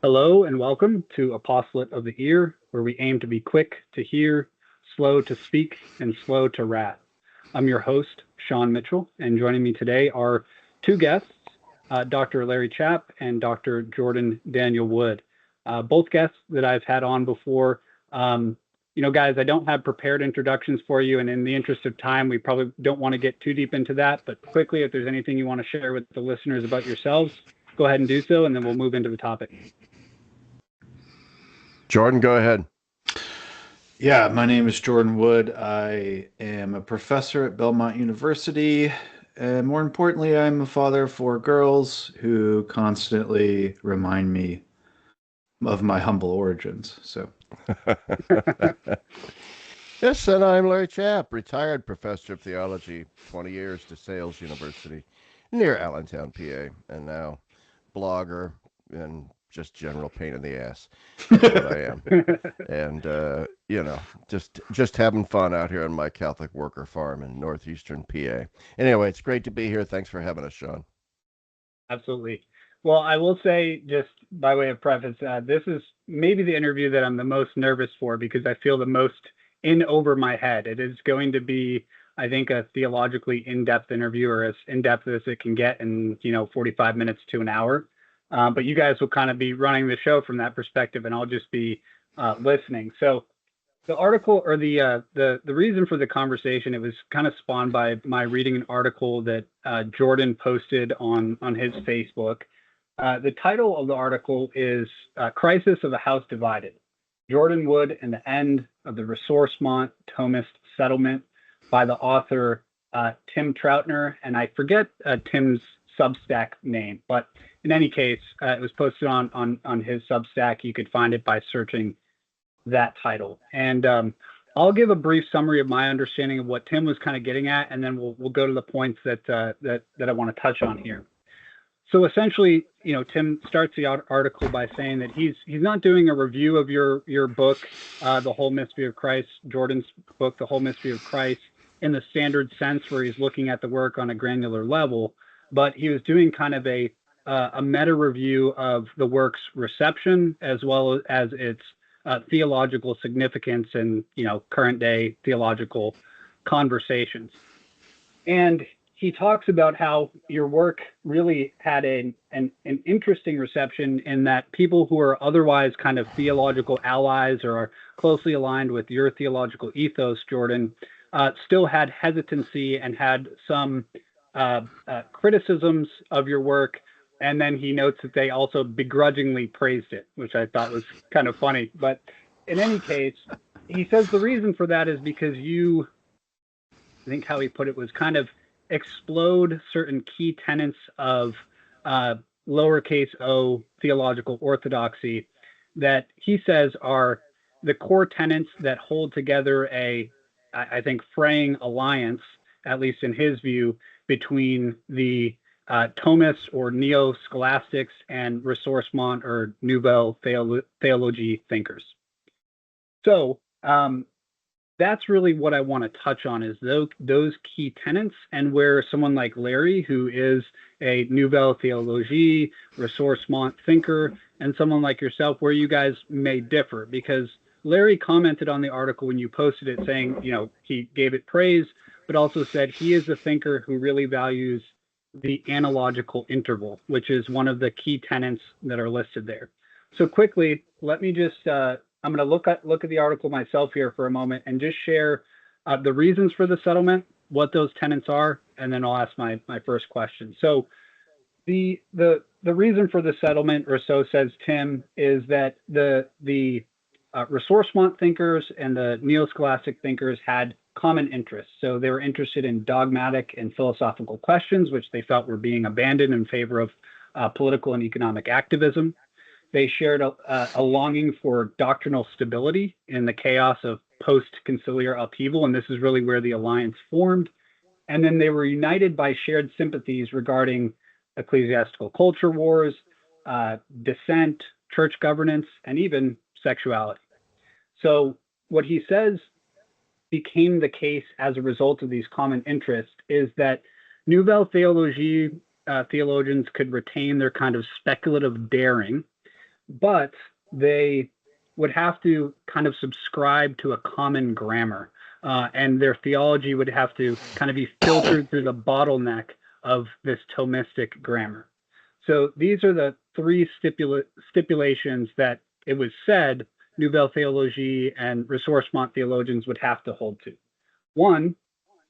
Hello and welcome to Apostolate of the Ear, where we aim to be quick to hear, slow to speak, and slow to wrath. I'm your host, Sean Mitchell, and joining me today are two guests, Dr. Larry Chapp and Dr. Jordan Daniel Wood. Both guests that I've had on before. Guys, I don't have prepared introductions for you, and in the interest of time, we probably don't want to get too deep into that, but quickly, if there's anything you want to share with the listeners about yourselves, go ahead and do so, and then we'll move into the topic. Jordan, go ahead. Yeah, my name is Jordan Wood. I am a professor at Belmont University. And more importantly, I'm a father of four girls who constantly remind me of my humble origins. So, Yes, and I'm Larry Chapp, retired professor of theology, 20 years to Sales University near Allentown, PA, and now blogger and just general pain in the ass. That's what I am. And just having fun out here on my Catholic worker farm in northeastern PA. Anyway, it's great to be here. Thanks for having us, Sean. Absolutely. Well, I will say, just by way of preface, this is maybe the interview that I'm the most nervous for because I feel the most in over my head. It is going to be, I think, a theologically in-depth interview, or as in-depth as it can get in, 45 minutes to an hour. But you guys will kind of be running the show from that perspective, and I'll just be listening. So the article, or the reason for the conversation, it was kind of spawned by my reading an article that Jordan posted on his Facebook. The title of the article is Crisis of a House Divided, Jordan Wood and the End of the Ressourcement Thomist Settlement, by the author Tim Troutner. And I forget Tim's Substack name, but in any case, it was posted on his Substack. You could find it by searching that title. And I'll give a brief summary of my understanding of what Tim was kind of getting at, and then we'll go to the points that I want to touch on here. So essentially, Tim starts the article by saying that he's not doing a review of your book, The Whole Mystery of Christ, Jordan's book, The Whole Mystery of Christ, in the standard sense where he's looking at the work on a granular level, but he was doing kind of a meta review of the work's reception as well as its theological significance in current day theological conversations. And he talks about how your work really had an interesting reception in that people who are otherwise kind of theological allies or are closely aligned with your theological ethos, Jordan, still had hesitancy and had some criticisms of your work. And then he notes that they also begrudgingly praised it, which I thought was kind of funny. But in any case, he says the reason for that is because you, I think how he put it was kind of explode certain key tenets of lowercase o theological orthodoxy that he says are the core tenets that hold together I think, fraying alliance, at least in his view, between the Thomists or neo-scholastics and ressourcement or nouvelle theology thinkers. So that's really what I want to touch on, is those key tenets, and where someone like Larry, who is a nouvelle theologie, ressourcement thinker, and someone like yourself, where you guys may differ. Because Larry commented on the article when you posted it saying, he gave it praise, but also said he is a thinker who really values the analogical interval, which is one of the key tenets that are listed there. So quickly, let me just, I'm going to look at the article myself here for a moment and just share the reasons for the settlement, what those tenets are, and then I'll ask my first question. So the reason for the settlement, or so says Tim, is that the ressourcement thinkers and the neo-scholastic thinkers had common interests. So they were interested in dogmatic and philosophical questions, which they felt were being abandoned in favor of political and economic activism. They shared a longing for doctrinal stability in the chaos of post-conciliar upheaval, and this is really where the alliance formed. And then they were united by shared sympathies regarding ecclesiastical culture wars, dissent, church governance, and even sexuality. So what he says became the case as a result of these common interests is that nouvelle theologie theologians could retain their kind of speculative daring, but they would have to kind of subscribe to a common grammar, and their theology would have to kind of be filtered through the bottleneck of this Thomistic grammar. So these are the three stipulations that it was said Nouvelle Theologie and Ressourcement theologians would have to hold to. One,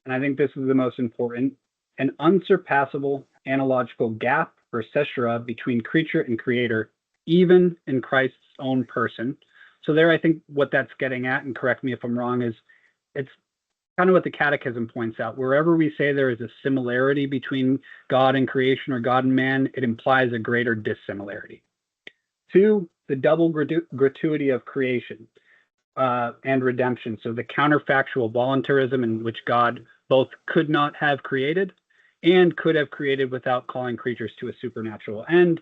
and I think this is the most important, an unsurpassable analogical gap or caesura between creature and creator, even in Christ's own person. So there, I think what that's getting at, and correct me if I'm wrong, is it's kind of what the Catechism points out. Wherever we say there is a similarity between God and creation or God and man, it implies a greater dissimilarity. Two, the double gratuity of creation and redemption. So the counterfactual voluntarism in which God both could not have created and could have created without calling creatures to a supernatural end.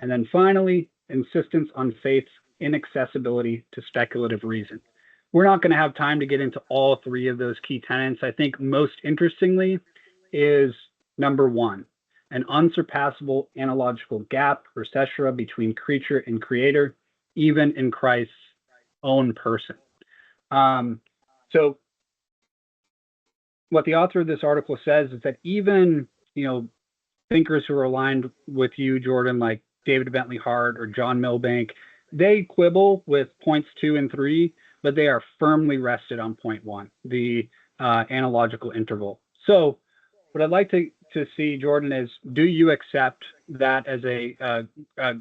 And then finally, insistence on faith's inaccessibility to speculative reason. We're not going to have time to get into all three of those key tenets. I think most interestingly is number one, an unsurpassable analogical gap or caesura between creature and creator, even in Christ's own person. So what the author of this article says is that even, thinkers who are aligned with you, Jordan, like David Bentley Hart or John Milbank, they quibble with points 2 and 3, but they are firmly rested on point 1, the analogical interval. So what I'd like to see, Jordan, is do you accept that as a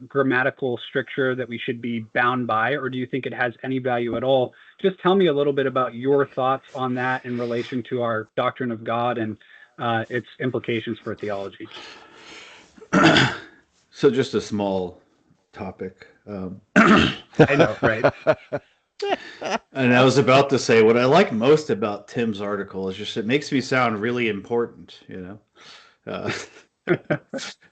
grammatical stricture that we should be bound by, or do you think it has any value at all? Just tell me a little bit about your thoughts on that in relation to our doctrine of God and its implications for theology. So just a small topic. I know, right? And I was about to say what I like most about Tim's article is just it makes me sound really important, I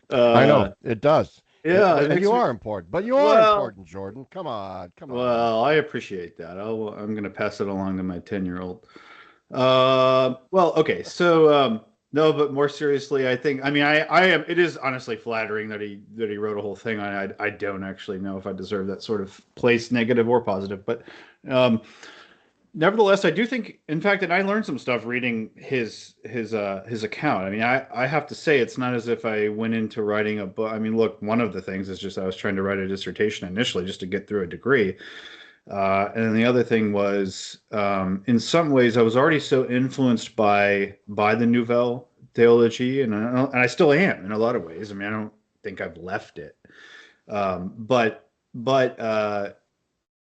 know it does. Yeah, and you are important, but you are important, Jordan. Come on. Well, I appreciate that. I'm going to pass it along to my 10-year-old. Okay. So no, but more seriously, I think. I mean, I am. It is honestly flattering that he wrote a whole thing on it. I don't actually know if I deserve that sort of place, negative or positive, but nevertheless, I do think, in fact, that I learned some stuff reading his account. I mean, I have to say, it's not as if I went into writing a book. I mean, look, one of the things is just I was trying to write a dissertation initially just to get through a degree. And then the other thing was, in some ways, I was already so influenced by the Nouvelle Theology, and I still am in a lot of ways. I mean, I don't think I've left it. But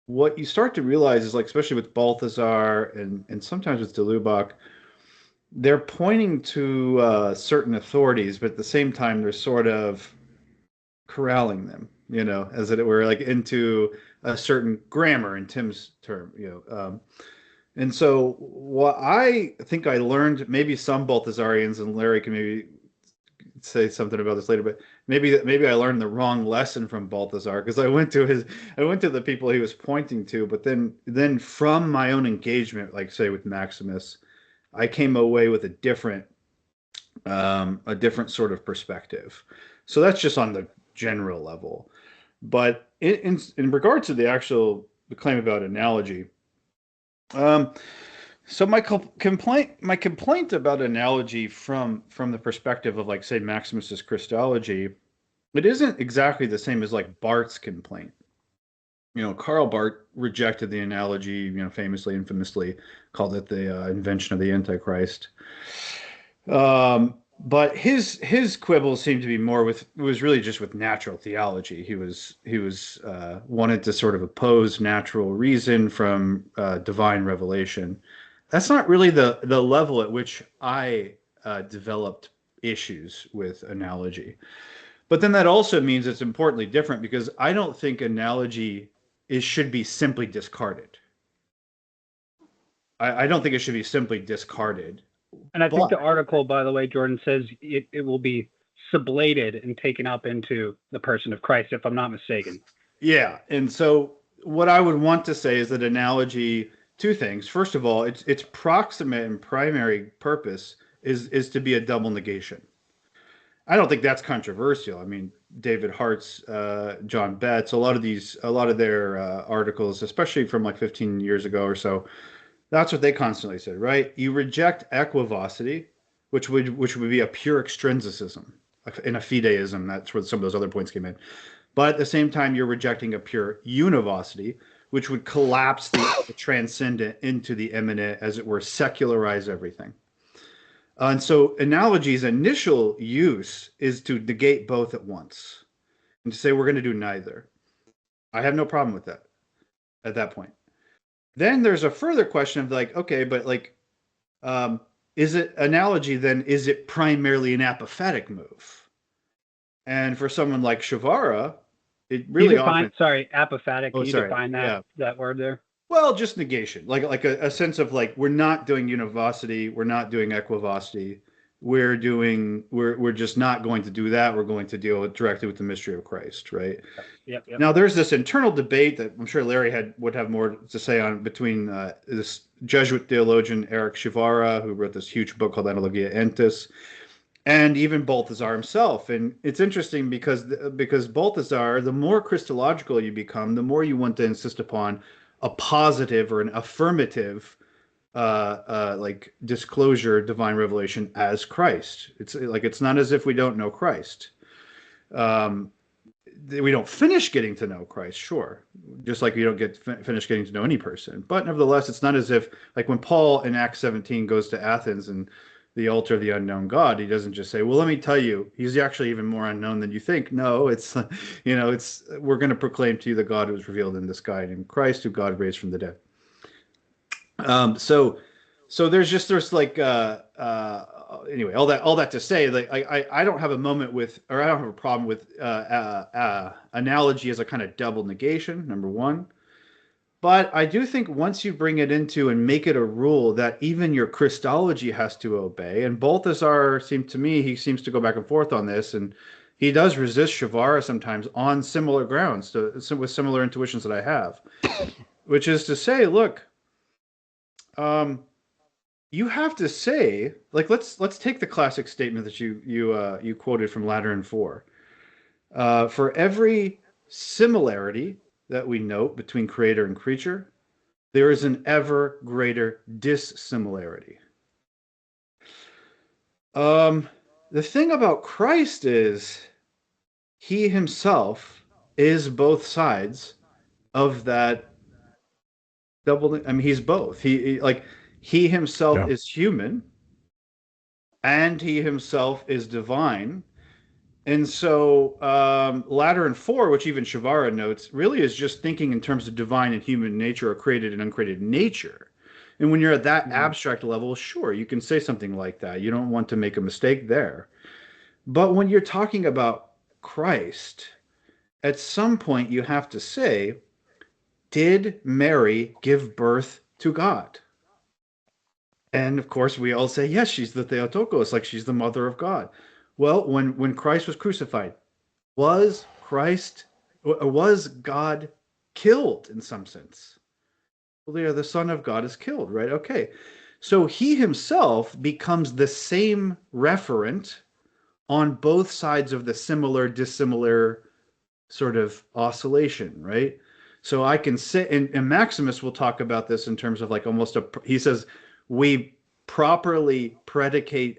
what you start to realize is, like, especially with Balthasar and sometimes with de Lubac, they're pointing to certain authorities, but at the same time, they're sort of corralling them, as it were, like into a certain grammar in Tim's term, and so what I think I learned, maybe some Balthasarians, and Larry can maybe say something about this later, but maybe I learned the wrong lesson from Balthasar, because I went to the people he was pointing to, but then from my own engagement, like say with Maximus, I came away with a different sort of perspective. So that's just on the general level. But in regard to the claim about analogy, so my complaint about analogy from the perspective of, like, say, Maximus's Christology, it isn't exactly the same as like Barth's complaint. Karl Barth rejected the analogy, famously, infamously called it the invention of the Antichrist. But his quibbles seemed to be was really just with natural theology. He was wanted to sort of oppose natural reason from divine revelation. That's not really the level at which I developed issues with analogy. But then that also means it's importantly different, because I don't think analogy should be simply discarded. I don't think it should be simply discarded. And I think the article, by the way, Jordan, says it will be sublated and taken up into the person of Christ, if I'm not mistaken. Yeah. And so what I would want to say is that analogy, two things. First of all, its proximate and primary purpose is to be a double negation. I don't think that's controversial. I mean, David Hart's, John Betts, a lot of their articles, especially from like 15 years ago or so, that's what they constantly said, right? You reject equivocity, which would be a pure extrinsicism. In a fideism, that's where some of those other points came in. But at the same time, you're rejecting a pure univocity, which would collapse the transcendent into the immanent, as it were, secularize everything. And so analogy's initial use is to negate both at once and to say we're going to do neither. I have no problem with that at that point. Then there's a further question of like, okay, but like, is it analogy then? Is it primarily an apophatic move? And for someone like Shivara, it really often... Sorry, apophatic. Can you define that word there? Well, just negation, like a sense of like, we're not doing univocity, we're not doing equivocity, we're just not going to do that. We're going to deal directly with the mystery of Christ, right? Yep. Now, there's this internal debate that I'm sure Larry would have more to say on between this Jesuit theologian Eric Shivara, who wrote this huge book called Analogia Entis, and even Balthasar himself. And it's interesting because Balthasar, the more Christological you become, the more you want to insist upon a positive or an affirmative like disclosure, divine revelation as Christ. It's like, it's not as if we don't know Christ. We don't finish getting to know Christ, sure, just like you don't get finish getting to know any person. But nevertheless, it's not as if, like when Paul in Acts 17 goes to Athens and the altar of the unknown God, he doesn't just say, well, let me tell you, he's actually even more unknown than you think. No, it's, we're going to proclaim to you the God who was revealed in the sky named Christ, who God raised from the dead. So there's like, anyway, all that to say, like, I don't have a moment with, or I don't have a problem with, analogy as a kind of double negation, number one. But I do think once you bring it into and make it a rule that even your Christology has to obey, and Balthasar seems to go back and forth on this, and he does resist Shivara sometimes on similar grounds, with similar intuitions that I have, which is to say, look, you have to say, like, let's take the classic statement that you quoted from Lateran 4. For every similarity that we note between creator and creature, there is an ever greater dissimilarity. The thing about Christ is he himself is both sides of that double. I mean, he's both. He himself is human and he himself is divine. And so Lateran 4, which even Shivara notes, really is just thinking in terms of divine and human nature, or created and uncreated nature. And when you're at that abstract level, sure, you can say something like that. You don't want to make a mistake there. But when you're talking about Christ, at some point you have to say, did Mary give birth to God? And of course, we all say, yes, she's the Theotokos, like she's the mother of God. Well, when Christ was crucified, was God killed in some sense? Well, yeah, the Son of God is killed, right? Okay. So he himself becomes the same referent on both sides of the similar, dissimilar sort of oscillation, right? So I can say, and Maximus will talk about this in terms of like almost he says, we properly predicate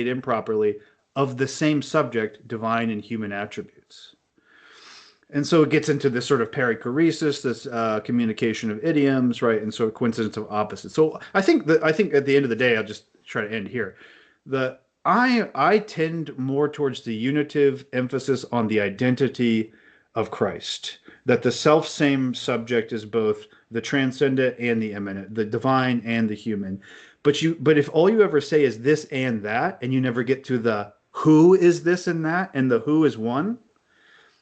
improperly of the same subject, divine and human attributes. And so it gets into this sort of perichoresis, this communication of idioms, right? And sort of coincidence of opposites. So I think at the end of the day, I'll just try to end here. I tend more towards the unitive emphasis on the identity of Christ, that the self-same subject is both the transcendent and the immanent, the divine and the human. But if all you ever say is this and that, and you never get to the who is this and that, and the who is one,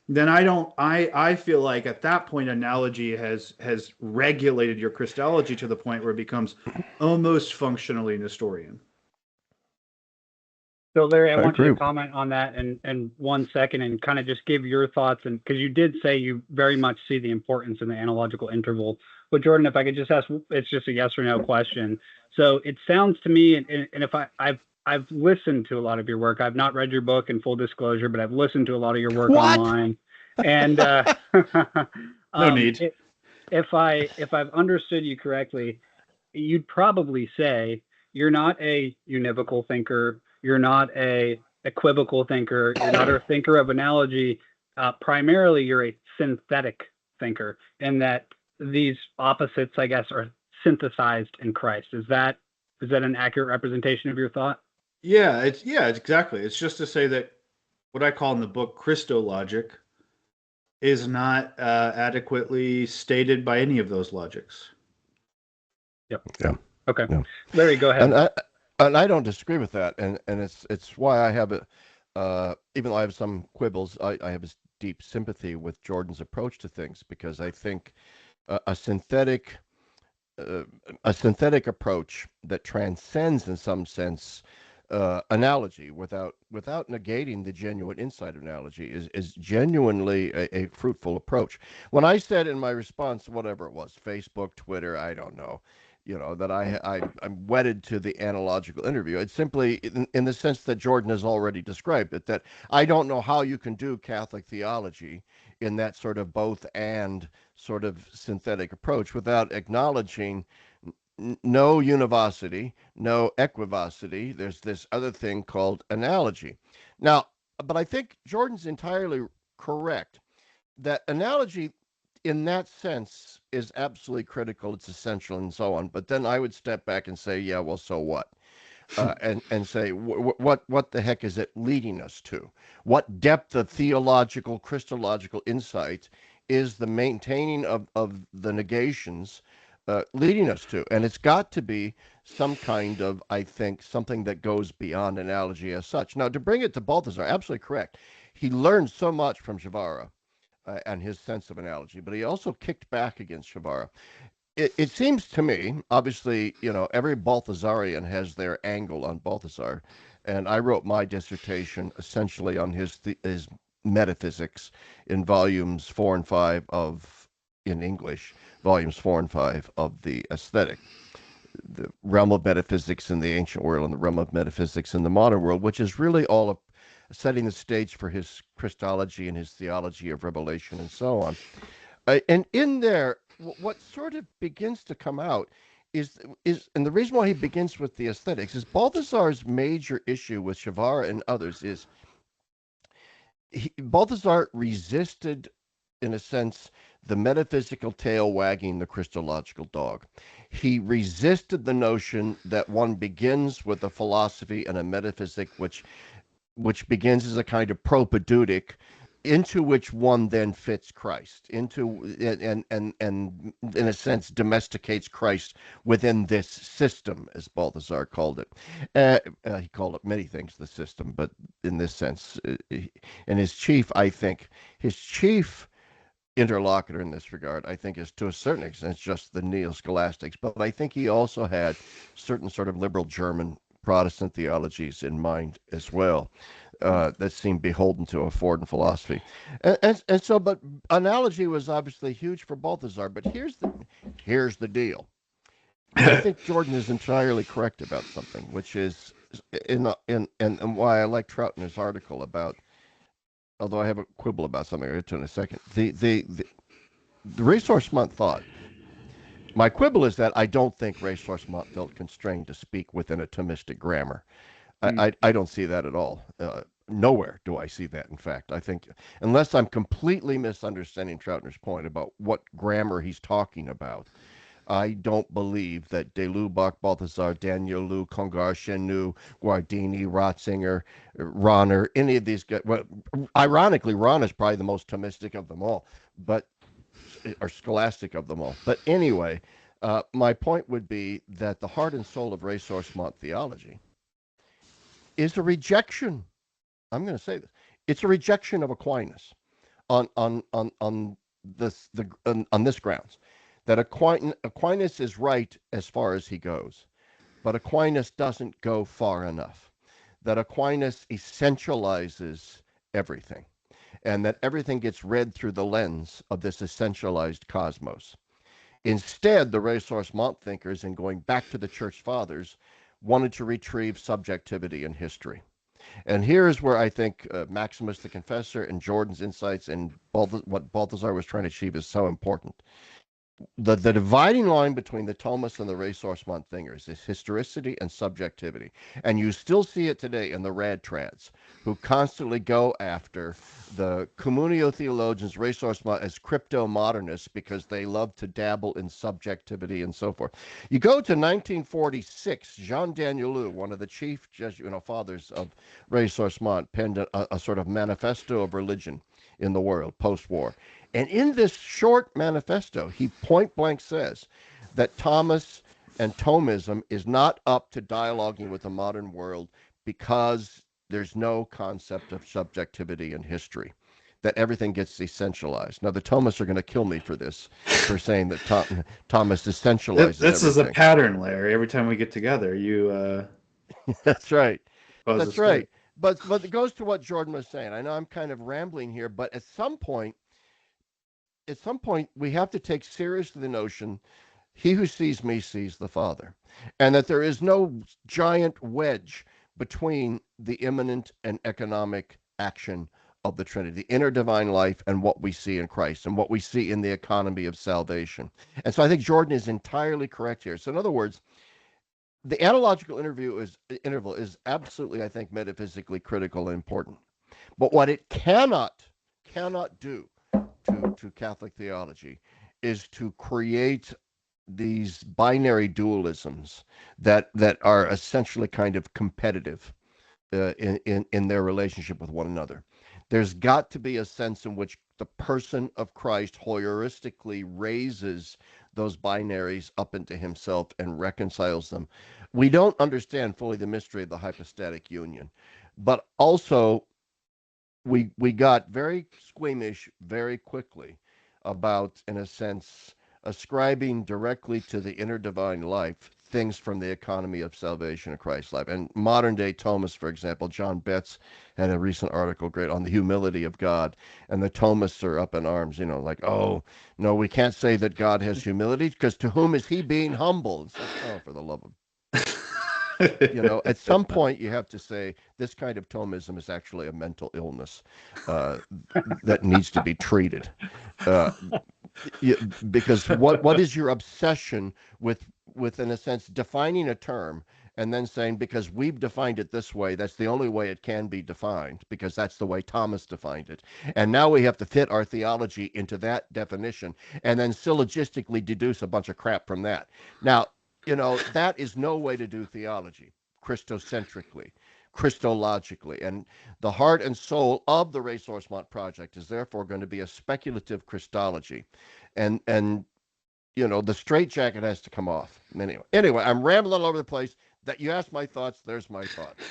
then I feel like at that point analogy has regulated your Christology to the point where it becomes almost functionally Nestorian. So Larry, I want you to comment on that in 1 second and kind of just give your thoughts, and because you did say you very much see the importance in the analogical interval. But Jordan, if I could just ask, it's just a yes or no question. So it sounds to me, and if I've I've listened to a lot of your work. I've not read your book, in full disclosure, but I've listened to a lot of your work What? online. And No need. if I've understood you correctly, you'd probably say you're not a univocal thinker, you're not a equivocal thinker, you're not a thinker of analogy. Primarily, you're a synthetic thinker, in that these opposites, I guess, are synthesized in Christ. Is that an accurate representation of your thought? Yeah, it's exactly. It's just to say that what I call in the book Christologic is not adequately stated by any of those logics. Yep. Yeah. Okay. Yeah. Larry, go ahead. And I don't disagree with that, and it's why I have it. Even though I have some quibbles, I have a deep sympathy with Jordan's approach to things, because I think a synthetic approach that transcends, in some sense, analogy without negating the genuine insight of analogy is genuinely a fruitful approach. When I said in my response, whatever it was, Facebook, Twitter, I don't know, that I'm wedded to the analogical interview, it's simply in the sense that Jordan has already described it, that I don't know how you can do Catholic theology in that sort of both and sort of synthetic approach without acknowledging no univocity, no equivocity. There's this other thing called analogy. Now, but I think Jordan's entirely correct that analogy in that sense is absolutely critical, it's essential, and so on. But then I would step back and say, yeah, well, so what? And say, what the heck is it leading us to? What depth of theological, Christological insight is the maintaining of the negations leading us to? And it's got to be some kind of, I think, something that goes beyond analogy as such. Now, to bring it to Balthasar, absolutely correct. He learned so much from Shavara and his sense of analogy, but he also kicked back against Shavara. It seems to me, obviously, every Balthasarian has their angle on Balthasar, and I wrote my dissertation essentially on his metaphysics in volumes 4 and 5 in English, volumes 4 and 5 of the Aesthetic, the realm of metaphysics in the ancient world and the realm of metaphysics in the modern world, which is really all setting the stage for his Christology and his theology of revelation and so on. And in there, what sort of begins to come out is, and the reason why he begins with the aesthetics is Balthasar's major issue with Shavara and others is Balthasar resisted, in a sense, the metaphysical tail wagging the Christological dog. He resisted the notion that one begins with a philosophy and a metaphysic which begins as a kind of propedeutic into which one then fits Christ, into and in a sense domesticates Christ within this system, as Balthasar called it. He called it many things, the system, but in this sense, and his chief interlocutor in this regard, I think, is to a certain extent just the neo-scholastics, but I think he also had certain sort of liberal German Protestant theologies in mind as well, that seemed beholden to a foreign philosophy. And so, but analogy was obviously huge for Balthasar, but here's the deal. I think Jordan is entirely correct about something, which is and why I like Troutner's article about, although I have a quibble about something I'll get to in a second, the Ressourcement thought. My quibble is that I don't think Ressourcement felt constrained to speak within a Thomistic grammar. I don't see that at all. Nowhere do I see that, in fact. I think, unless I'm completely misunderstanding Troutner's point about what grammar he's talking about, I don't believe that De Lubac, Balthasar, Danielou, Congar, Chenu, Guardini, Ratzinger, Rahner, any of these guys. Well, ironically, Rahner is probably the most Thomistic of them all, or scholastic of them all. But anyway, my point would be that the heart and soul of Ressourcement theology is a rejection. I'm going to say this. It's a rejection of Aquinas on this grounds, that Aquinas is right as far as he goes, but Aquinas doesn't go far enough. That Aquinas essentializes everything, and that everything gets read through the lens of this essentialized cosmos. Instead, the Ressourcement thinkers, in going back to the Church Fathers, wanted to retrieve subjectivity in history. And here's where I think Maximus the Confessor and Jordan's insights and what Balthasar was trying to achieve is so important. The dividing line between the Thomists and the Ressourcement thinkers is historicity and subjectivity. And you still see it today in the rad trads, who constantly go after the communio theologians, Ressourcement, as crypto-modernists because they love to dabble in subjectivity and so forth. You go to 1946, Jean Danielou, one of the chief fathers of Ressourcement, penned a sort of manifesto of religion in the world post-war. And in this short manifesto, he point blank says that Thomas and Thomism is not up to dialoguing with the modern world because there's no concept of subjectivity in history, that everything gets essentialized. Now, the Thomists are going to kill me for this, for saying that Thomas essentializes This everything. is a pattern, Larry. Every time we get together, you... That's right. That's right. But it goes to what Jordan was saying. I know I'm kind of rambling here, but at some point, we have to take seriously the notion, he who sees me sees the Father, and that there is no giant wedge between the immanent and economic action of the Trinity, the inner divine life and what we see in Christ and what we see in the economy of salvation. And so I think Jordan is entirely correct here. So in other words, the analogical interval is absolutely, I think, metaphysically critical and important. But what it cannot do to Catholic theology is to create these binary dualisms that are essentially kind of competitive in their relationship with one another. There's got to be a sense in which the person of Christ heuristically raises those binaries up into himself and reconciles them. We don't understand fully the mystery of the hypostatic union, but also we got very squeamish very quickly about, in a sense, ascribing directly to the inner divine life things from the economy of salvation of Christ's life. And modern day Thomists, for example, John Betts had a recent article great on the humility of God, and the Thomists are up in arms, like, oh, no, we can't say that God has humility because to whom is he being humble? It's like, oh, for the love of at some point you have to say this kind of Thomism is actually a mental illness that needs to be treated. Because what is your obsession with, in a sense, defining a term and then saying, because we've defined it this way, that's the only way it can be defined, because that's the way Thomas defined it. And now we have to fit our theology into that definition and then syllogistically deduce a bunch of crap from that. Now, that is no way to do theology, Christocentrically, Christologically. And the heart and soul of the Ressourcement project is therefore going to be a speculative Christology. And the straitjacket has to come off. Anyway, I'm rambling all over the place. That you asked my thoughts, there's my thoughts.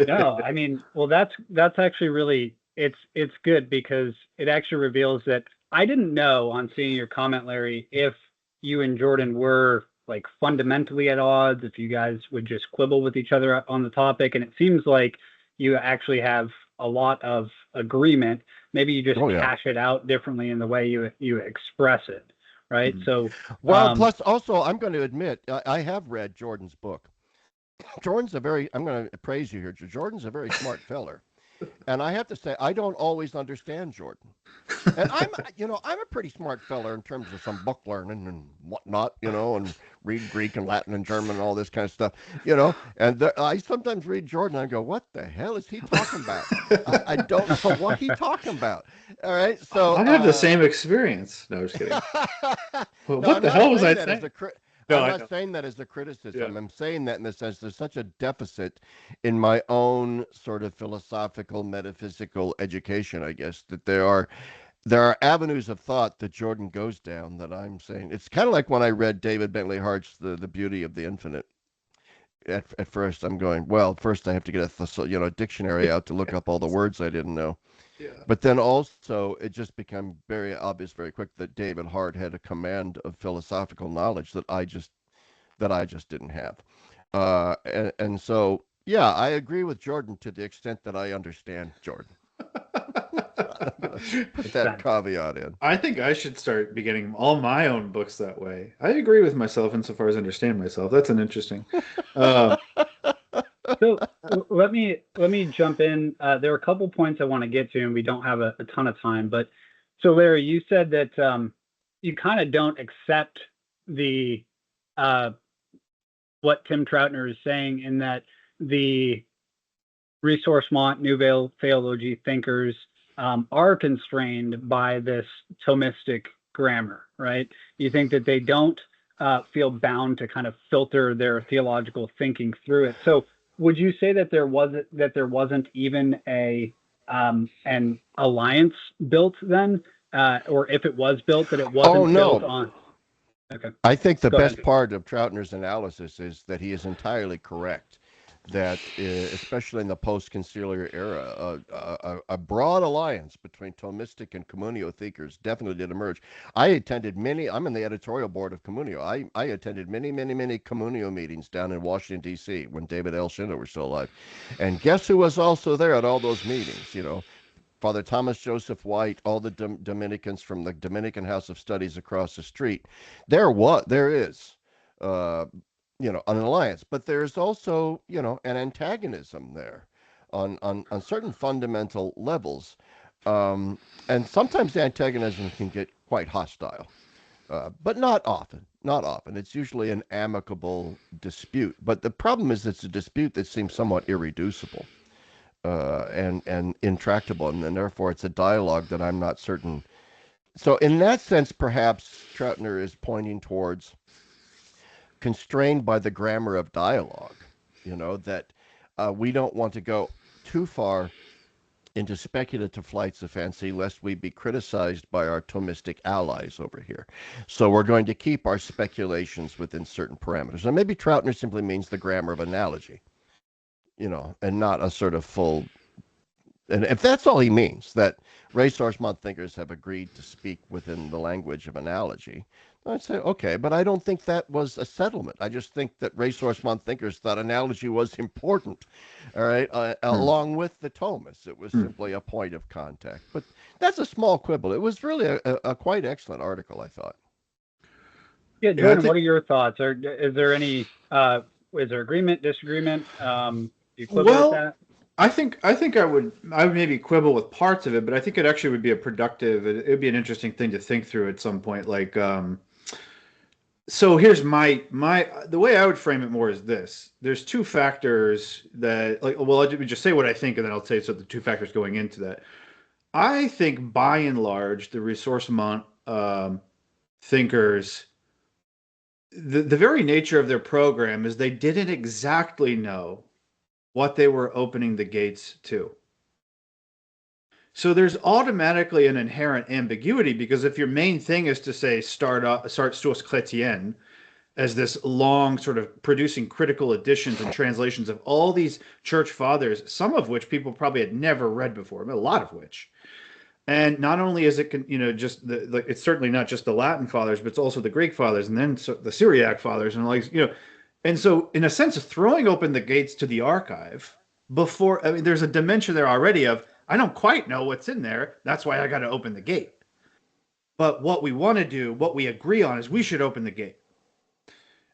No, I mean, well, that's actually really, it's good because it actually reveals that I didn't know on seeing your comment, Larry, if you and Jordan were like fundamentally at odds, if you guys would just quibble with each other on the topic. And it seems like you actually have a lot of agreement. Maybe you just cash it out differently in the way you express it. Right. Mm-hmm. So, plus also, I'm going to admit, I have read Jordan's book. I'm going to praise you here. Jordan's a very smart feller. And I have to say, I don't always understand Jordan. And I'm a pretty smart fella in terms of some book learning and whatnot, and read Greek and Latin and German and all this kind of stuff, and I sometimes read Jordan and I go, what the hell is he talking about? I don't know what he's talking about. All right. So I had the same experience. No, just kidding. Well, what the hell was I saying? I'm not saying that as a criticism. Yeah. I'm saying that in the sense there's such a deficit in my own sort of philosophical, metaphysical education, I guess, that there are avenues of thought that Jordan goes down that I'm saying. It's kind of like when I read David Bentley Hart's The Beauty of the Infinite. At first, I'm going, well, first I have to get a dictionary out to look up all the words I didn't know. Yeah. But then also it just became very obvious very quick that David Hart had a command of philosophical knowledge that I just didn't have. And so, yeah, I agree with Jordan to the extent that I understand Jordan. Put that caveat in. I think I should start beginning all my own books that way. I agree with myself insofar as I understand myself. That's an interesting. So let me jump in. There are a couple points I want to get to, and we don't have a ton of time. But so Larry, you said that you kind of don't accept the what Tim Troutner is saying, in that the Ressourcement Nouvelle Theology thinkers are constrained by this Thomistic grammar, right? You think that they don't feel bound to kind of filter their theological thinking through it. So would you say that there wasn't even an alliance built then, or if it was built, that it wasn't built on? Okay. I think the Go best ahead. part of Troutner's analysis is that he is entirely correct. That especially in the post-conciliar era, a broad alliance between Thomistic and communio thinkers definitely did emerge. I attended many. I'm in the editorial board of Communio. I attended many communio meetings down in Washington D.C. when David L. Schindler was still alive, and guess who was also there at all those meetings? You know, Father Thomas Joseph White, all the Dominicans from the Dominican House of Studies across the street. There is. An alliance, but there's also, an antagonism there on certain fundamental levels. And sometimes the antagonism can get quite hostile, but not often. Not often. It's usually an amicable dispute. But the problem is it's a dispute that seems somewhat irreducible and intractable, and therefore it's a dialogue that I'm not certain. So in that sense, perhaps Troutner is pointing towards constrained by the grammar of dialogue, that we don't want to go too far into speculative flights of fancy lest we be criticized by our Thomistic allies over here. So we're going to keep our speculations within certain parameters. And maybe Troutner simply means the grammar of analogy, and not a sort of full. And if that's all he means, that Ressourcement thinkers have agreed to speak within the language of analogy, I'd say, okay, but I don't think that was a settlement. I just think that Ressourcement thinkers thought analogy was important, all right, along with the Thomists. It was simply a point of contact. But that's a small quibble. It was really a quite excellent article, I thought. Yeah, Jordan, what are your thoughts? Is there any, is there agreement, disagreement? Do you quibble with that? I think I would maybe quibble with parts of it, but I think it actually would be a productive. It would be an interesting thing to think through at some point. Like, so here's my the way I would frame it more is this: there's two factors that, like, well, let me just say what I think, and then I'll say so the two factors going into that. I think by and large, the Ressourcement thinkers, the very nature of their program is they didn't exactly know what they were opening the gates to. So there's automatically an inherent ambiguity, because if your main thing is to say start Source Chrétienne as this long sort of producing critical editions and translations of all these church fathers, some of which people probably had never read before, a lot of which. And not only is it, just it's certainly not just the Latin fathers, but it's also the Greek fathers, and then the Syriac fathers, and and so in a sense of throwing open the gates to the archive before, there's a dimension there already of, I don't quite know what's in there. That's why I got to open the gate. But what we want to do, what we agree on, is we should open the gate.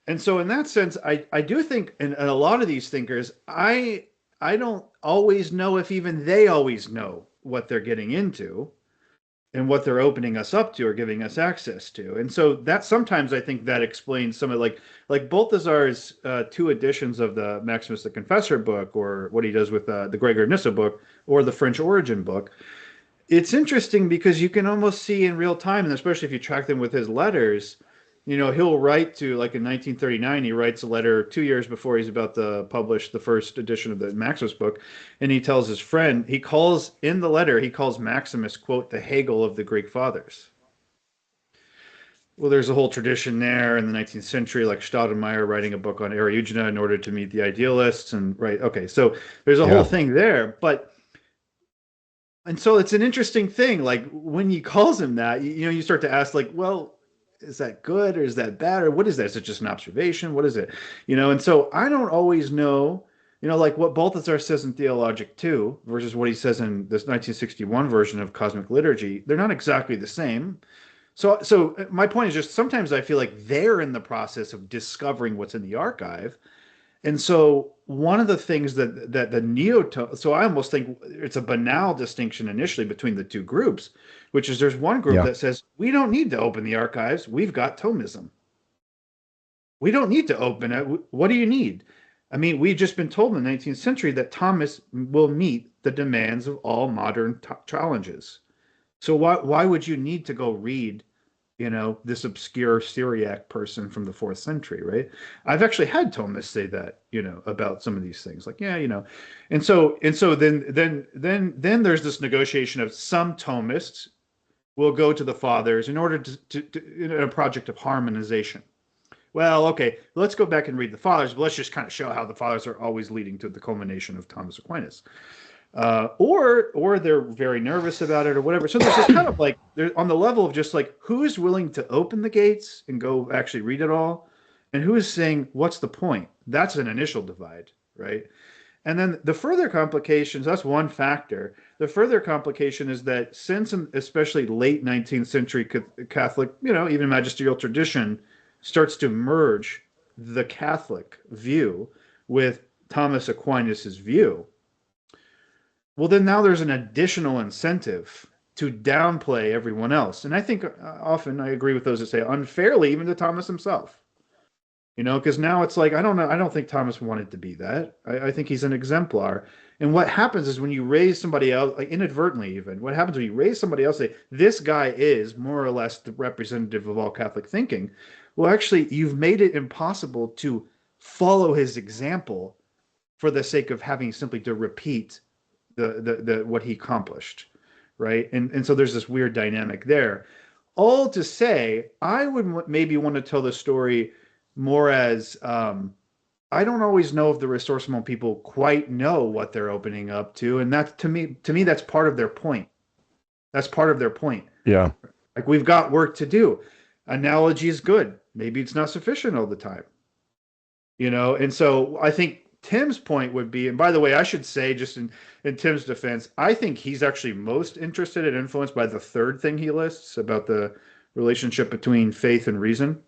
And so in that sense, I do think, and a lot of these thinkers, I don't always know if even they always know what they're getting into and what they're opening us up to or giving us access to. And so that sometimes I think that explains some of, like Balthazar's two editions of the Maximus the Confessor book, or what he does with the Gregor of Nyssa book, or the French Origin book. It's interesting because you can almost see in real time, and especially if you track them with his letters, he'll write to, like in 1939, he writes a letter 2 years before he's about to publish the first edition of the Maximus book. And he tells his friend, he calls Maximus, quote, the Hegel of the Greek fathers. Well, there's a whole tradition there in the 19th century, like Staudenmeier writing a book on Eriugena in order to meet the idealists. And okay, so there's a whole thing there. And so it's an interesting thing. Like when he calls him that, you start to ask, like, well, is that good or is that bad, or what is that? Is it just an observation? What is it? And so I don't always know, like what Balthazar says in Theologic 2 versus what he says in this 1961 version of Cosmic Liturgy. They're not exactly the same. So my point is just sometimes I feel like they're in the process of discovering what's in the archive. And so one of the things that the so I almost think it's a banal distinction initially between the two groups, which is there's one group that says we don't need to open the archives, we've got Thomism. We don't need to open it. What do you need? I mean, we've just been told in the 19th century that Thomas will meet the demands of all modern challenges. So why would you need to go read, this obscure Syriac person from the 4th century, right? I've actually had Thomists say that, about some of these things, like, and so then there's this negotiation of some Thomists will go to the fathers in order to in a project of harmonization. Well, okay, let's go back and read the fathers, but let's just kind of show how the fathers are always leading to the culmination of Thomas Aquinas. Or they're very nervous about it or whatever. So there's just kind of like, on the level of just like, who is willing to open the gates and go actually read it all? And who is saying, what's the point? That's an initial divide, right? And then the further complications, that's one factor. The further complication is that since especially late 19th century Catholic, even magisterial tradition starts to merge the Catholic view with Thomas Aquinas's view, well, then now there's an additional incentive to downplay everyone else. And I think often I agree with those that say unfairly, even to Thomas himself. Because now it's like, I don't know, I don't think Thomas wanted to be that. I think he's an exemplar. And what happens is when you raise somebody else, like inadvertently even, what happens when you raise somebody else, say, this guy is more or less the representative of all Catholic thinking. Well, actually, you've made it impossible to follow his example for the sake of having simply to repeat the what he accomplished, right? And so there's this weird dynamic there. All to say, I would maybe want to tell the story more as I don't always know if the Ressourcement people quite know what they're opening up to, and that's to me that's part of their point. That's part of their point. Yeah, like we've got work to do. Analogy is good. Maybe it's not sufficient all the time, And so I think Tim's point would be, and by the way, I should say, just in Tim's defense, I think he's actually most interested and influenced by the third thing he lists about the relationship between faith and reason.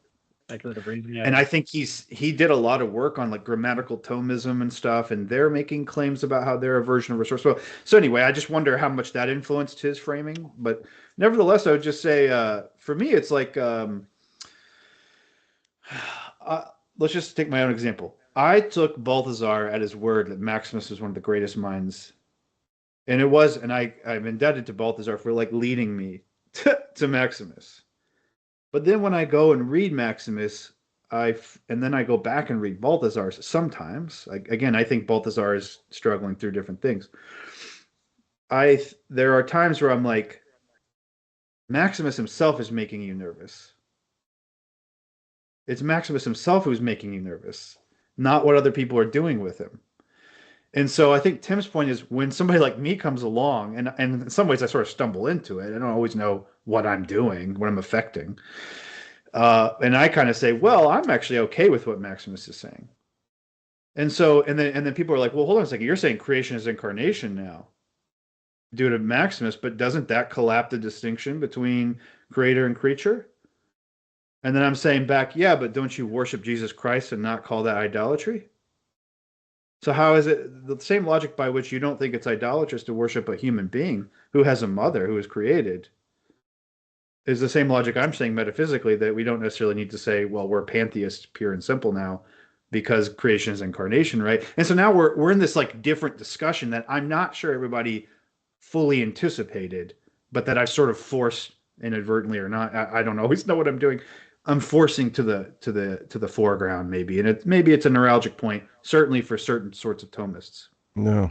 Speculative reason, yeah. And I think he did a lot of work on like grammatical Thomism and stuff, and they're making claims about how they're a version of resource. So anyway, I just wonder how much that influenced his framing. But nevertheless, I would just say, for me, it's like, let's just take my own example. I took Balthasar at his word that Maximus was one of the greatest minds. And it was, and I'm indebted to Balthasar for like leading me to Maximus. But then when I go and read Maximus, and then I go back and read Balthasar sometimes. Again, I think Balthasar is struggling through different things. There are times where I'm like, Maximus himself is making you nervous. It's Maximus himself who's making you nervous, not what other people are doing with him. And so I think Tim's point is when somebody like me comes along, and in some ways I sort of stumble into it. I don't always know what I'm doing, what I'm affecting. And I kind of say, well, I'm actually okay with what Maximus is saying. And so, and then people are like, well, hold on a second. You're saying creation is incarnation now due to Maximus, but doesn't that collapse the distinction between creator and creature? And then I'm saying back, yeah, but don't you worship Jesus Christ and not call that idolatry? So how is it the same logic by which you don't think it's idolatrous to worship a human being who has a mother who is created is the same logic I'm saying metaphysically, that we don't necessarily need to say, well, we're pantheists pure and simple now because creation is incarnation, right? And so now we're in this like different discussion that I'm not sure everybody fully anticipated, but that I've sort of forced inadvertently or not. I don't always know what I'm doing. I'm forcing to the foreground maybe, and maybe it's a neuralgic point, certainly for certain sorts of Thomists. No,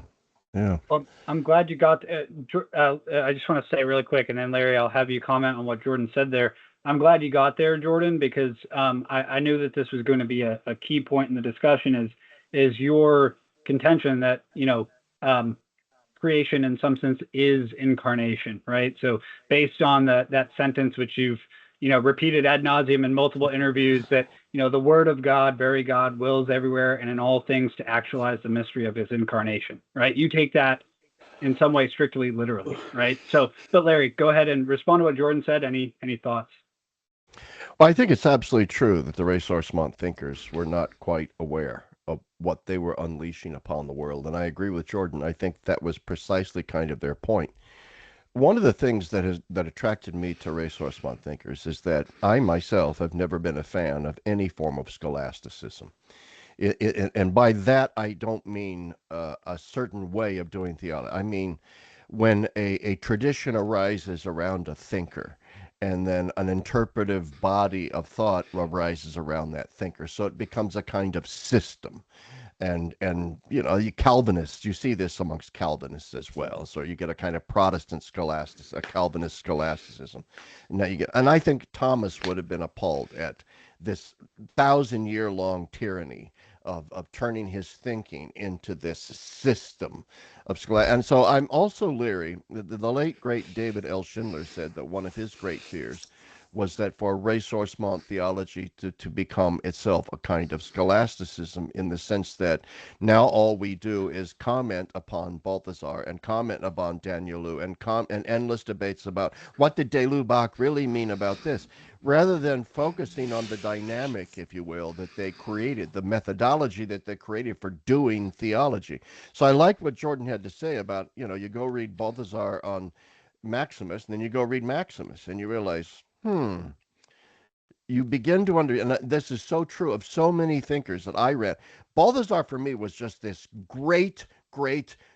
yeah. Well, I'm glad you got. I just want to say really quick, and then Larry, I'll have you comment on what Jordan said there. I'm glad you got there, Jordan, because I knew that this was going to be a key point in the discussion. Is your contention that creation in some sense is incarnation, right? So based on that sentence which you've repeated ad nauseum in multiple interviews, that, the word of God, very God, wills everywhere and in all things to actualize the mystery of his incarnation, right? You take that in some way strictly literally, right? So, but Larry, go ahead and respond to what Jordan said. Any thoughts? Well, I think it's absolutely true that the Ressourcement thinkers were not quite aware of what they were unleashing upon the world. And I agree with Jordan. I think that was precisely kind of their point. One of the things that attracted me to Ressourcement thinkers is that I myself have never been a fan of any form of scholasticism. And by that, I don't mean a certain way of doing theology. I mean, when a tradition arises around a thinker, and then an interpretive body of thought arises around that thinker. So it becomes a kind of system. And you Calvinists, you see this amongst Calvinists as well. So you get a kind of Protestant scholasticism, a Calvinist scholasticism. Now you get, and I think Thomas would have been appalled at this 1,000-year-long tyranny of turning his thinking into this system of scholastic. And so I'm also leery. The late great David L. Schindler said that one of his great fears was that for ressourcement theology to become itself a kind of scholasticism, in the sense that now all we do is comment upon Balthasar and comment upon Danielou and endless debates about what did de Lubac really mean about this, rather than focusing on the dynamic, if you will, that they created, the methodology that they created for doing theology. So I like what Jordan had to say about, you go read Balthasar on Maximus, and then you go read Maximus, and you realize, you begin to and this is so true of so many thinkers that I read. Balthasar for me was just this great,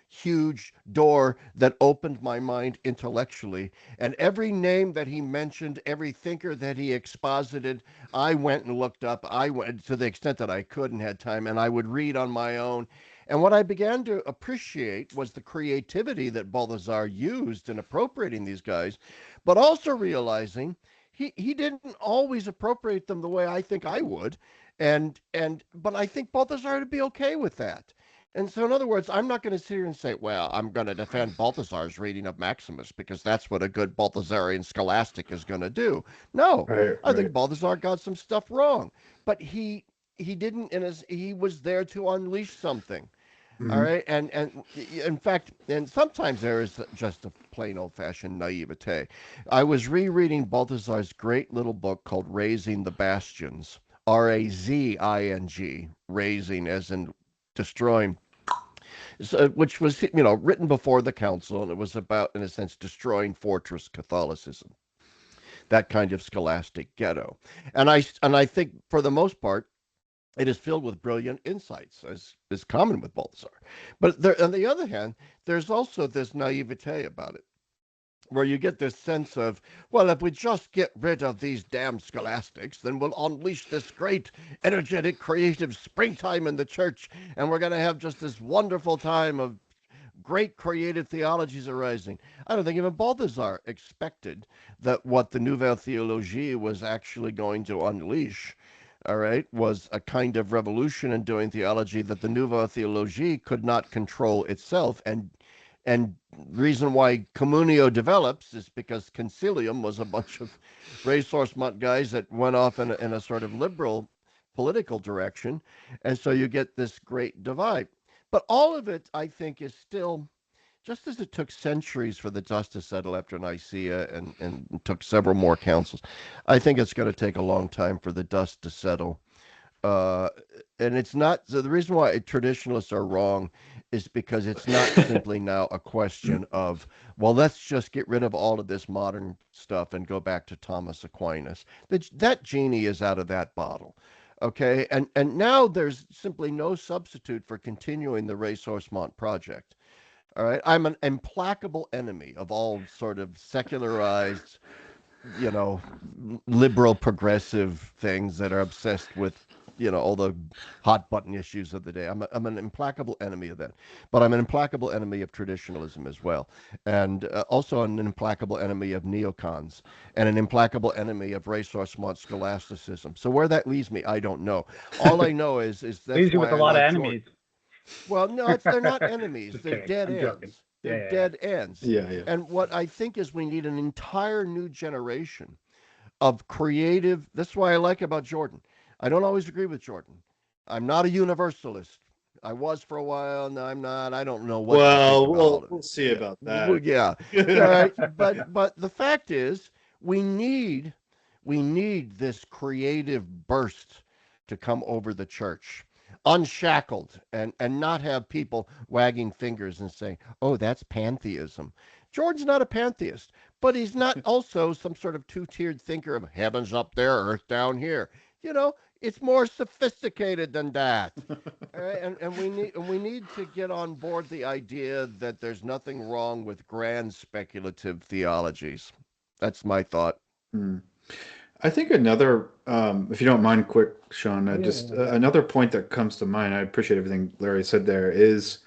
huge door that opened my mind intellectually. And every name that he mentioned, every thinker that he exposited, I went and looked up. I went to the extent that I could and had time, and I would read on my own. And what I began to appreciate was the creativity that Balthasar used in appropriating these guys, but also realizing he didn't always appropriate them the way I think I would. But I think Balthasar would be okay with that. And so, in other words, I'm not going to sit here and say, well, I'm going to defend Balthasar's reading of Maximus because that's what a good Balthasarian scholastic is going to do. No, I think Balthasar got some stuff wrong, but he didn't, he was there to unleash something. All right. And in fact, and sometimes there is just a plain old fashioned naivete. I was rereading Balthasar's great little book called Raising the Bastions, Razing, raising as in destroying, which was, written before the council. And it was about, in a sense, destroying fortress Catholicism, that kind of scholastic ghetto. And I think for the most part, it is filled with brilliant insights, as is common with Balthasar. But there, on the other hand, there's also this naivete about it, where you get this sense of, well, if we just get rid of these damn scholastics, then we'll unleash this great, energetic, creative springtime in the church, and we're going to have just this wonderful time of great creative theologies arising. I don't think even Balthasar expected that what the Nouvelle Theologie was actually going to unleash, all right, was a kind of revolution in doing theology that the Nouvelle Theologie could not control itself. And reason why Communio develops is because Concilium was a bunch of ressourcement guys that went off in a sort of liberal political direction. And so you get this great divide. But all of it, I think, is still, just as it took centuries for the dust to settle after Nicaea and took several more councils, I think it's going to take a long time for the dust to settle. And it's not, so the reason why traditionalists are wrong is because it's not simply now a question of, well, let's just get rid of all of this modern stuff and go back to Thomas Aquinas. That genie is out of that bottle. Okay, and now there's simply no substitute for continuing the Ressourcement project. All right, I'm an implacable enemy of all sort of secularized, liberal progressive things that are obsessed with, all the hot button issues of the day. I'm an implacable enemy of that, but I'm an implacable enemy of traditionalism as well, and also an implacable enemy of neocons, and an implacable enemy of ressourcement scholasticism. So where that leaves me, I don't know. All I know is that's leaves you with a lot of enemies. Well, no, they're not enemies. They're dead ends. They're dead ends. Yeah. And what I think is we need an entire new generation of creative. That's what I like about Jordan. I don't always agree with Jordan. I'm not a universalist. I was for a while. No, I'm not. I don't know what. Well, we'll see about that. Yeah. All right. But the fact is, we need this creative burst to come over the church. unshackled and not have people wagging fingers and saying, oh, that's pantheism. Jordan's not a pantheist, but he's not also some sort of two-tiered thinker of heaven's up there, earth down here. You know, it's more sophisticated than that. And we need to get on board the idea that there's nothing wrong with grand speculative theologies. That's my thought. I think another, if you don't mind, quick, Sean, another point that comes to mind. I appreciate everything Larry said there. Is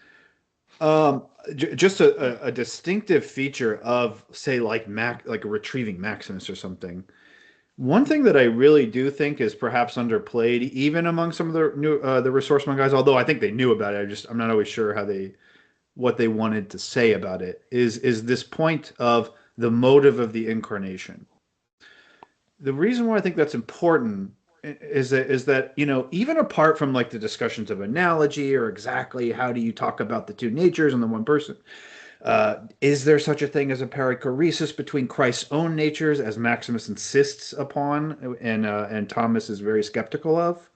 just a distinctive feature of, say, like a retrieving Maximus or something. One thing that I really do think is perhaps underplayed, even among some of the Ressourcement guys, although I think they knew about it. I'm not always sure what they wanted to say about it. Is this point of the motive of the incarnation? The reason why I think that's important is that even apart from like the discussions of analogy or exactly how do you talk about the two natures and the one person, is there such a thing as a perichoresis between Christ's own natures, as Maximus insists upon and Thomas is very skeptical of?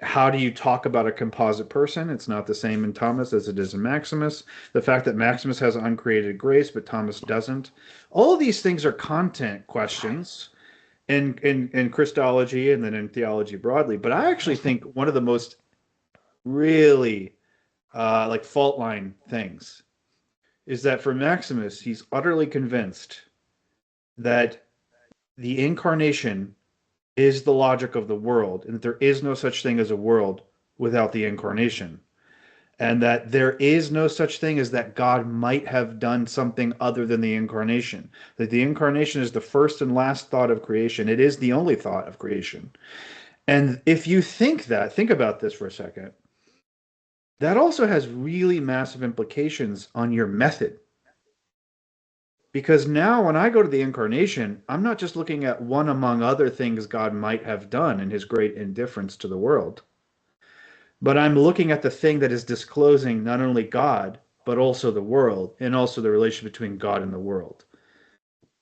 How do you talk about a composite person? It's not the same in Thomas as it is in Maximus. The fact that Maximus has uncreated grace, but Thomas doesn't. All of these things are content questions in Christology and then in theology broadly. But I actually think one of the most really like fault line things is that for Maximus, he's utterly convinced that the incarnation is the logic of the world, and that there is no such thing as a world without the incarnation, and that there is no such thing as that God might have done something other than the incarnation, that the incarnation is the first and last thought of creation. It is the only thought of creation. And if you think about this for a second, that also has really massive implications on your method. Because now when I go to the incarnation, I'm not just looking at one among other things God might have done in his great indifference to the world, but I'm looking at the thing that is disclosing not only God, but also the world, and also the relation between God and the world.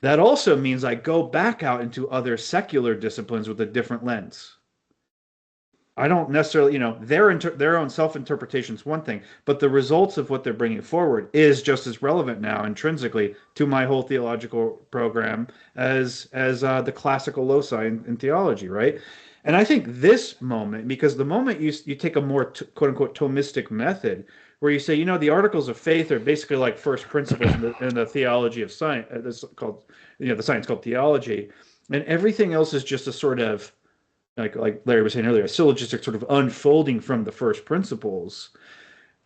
That also means I go back out into other secular disciplines with a different lens. I don't necessarily, their own self-interpretation is one thing, but the results of what they're bringing forward is just as relevant now intrinsically to my whole theological program as the classical loci in theology, right? And I think this moment, because the moment you take a more quote-unquote Thomistic method, where you say, the articles of faith are basically like first principles in the theology of science, this called, the science called theology, and everything else is just a sort of, like Larry was saying earlier, a syllogistic sort of unfolding from the first principles.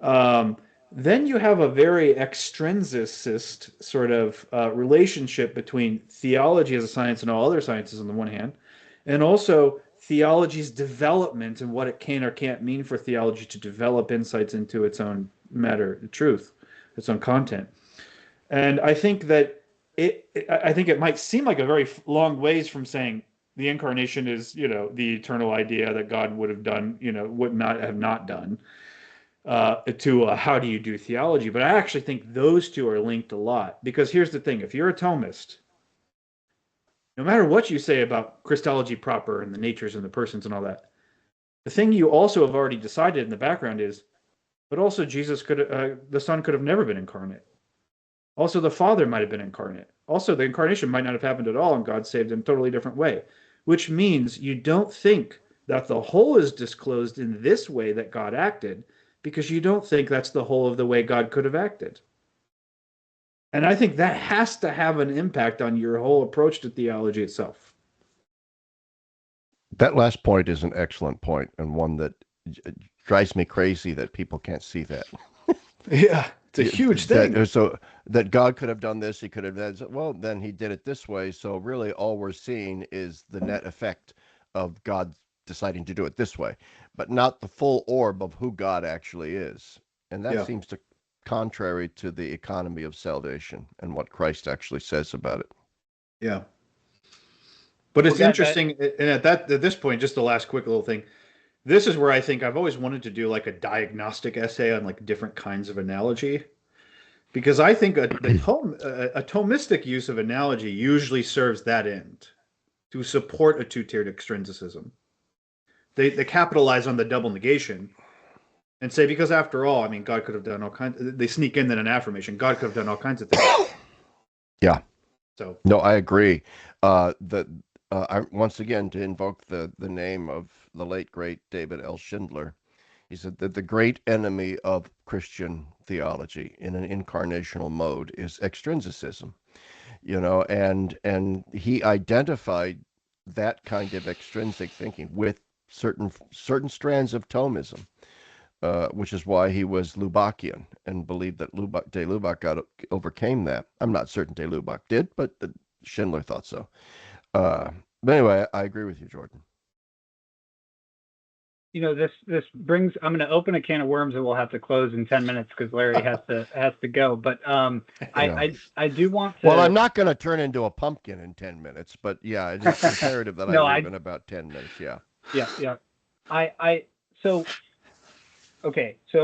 Then you have a very extrinsicist sort of relationship between theology as a science and all other sciences on the one hand, and also theology's development and what it can or can't mean for theology to develop insights into its own matter, truth, its own content. And I think that it might seem like a very long ways from saying the incarnation is, the eternal idea that God would have done, would not have not done, to how do you do theology? But I actually think those two are linked a lot, because here's the thing: if you're a Thomist, no matter what you say about Christology proper and the natures and the persons and all that, the thing you also have already decided in the background is, but also Jesus the Son could have never been incarnate. Also, the Father might have been incarnate. Also, the incarnation might not have happened at all, and God saved in a totally different way, which means you don't think that the whole is disclosed in this way that God acted, because you don't think that's the whole of the way God could have acted. And I think that has to have an impact on your whole approach to theology itself. That last point is an excellent point, and one that drives me crazy that people can't see that. Yeah, it's a huge thing. So that God could have done this, he could have done, well, then he did it this way. So really all we're seeing is the net effect of God deciding to do it this way, but not the full orb of who God actually is. And that seems to contrary to the economy of salvation and what Christ actually says about it. Yeah. But it's interesting, and at this point, just the last quick little thing, this is where I think I've always wanted to do like a diagnostic essay on like different kinds of analogy, because I think a Thomistic use of analogy usually serves that end, to support a two-tiered extrinsicism. they capitalize on the double negation and say, because after all, I mean, God could have done all kinds. They sneak in then an affirmation. God could have done all kinds of things. Yeah. So No, I agree. Once again, to invoke the name of the late great David L. Schindler, he said that the great enemy of Christian theology in an incarnational mode is extrinsicism. And he identified that kind of extrinsic thinking with certain strands of Thomism, which is why he was Lubacian and believed that de Lubac overcame that. I'm not certain de Lubac did, but Schindler thought so. But anyway, I agree with you, Jordan. This brings. I'm going to open a can of worms that we'll have to close in 10 minutes because Larry has to go. But I do want to. Well, I'm not going to turn into a pumpkin in 10 minutes, but yeah, it is imperative that I leave in about 10 minutes. Yeah. Yeah. So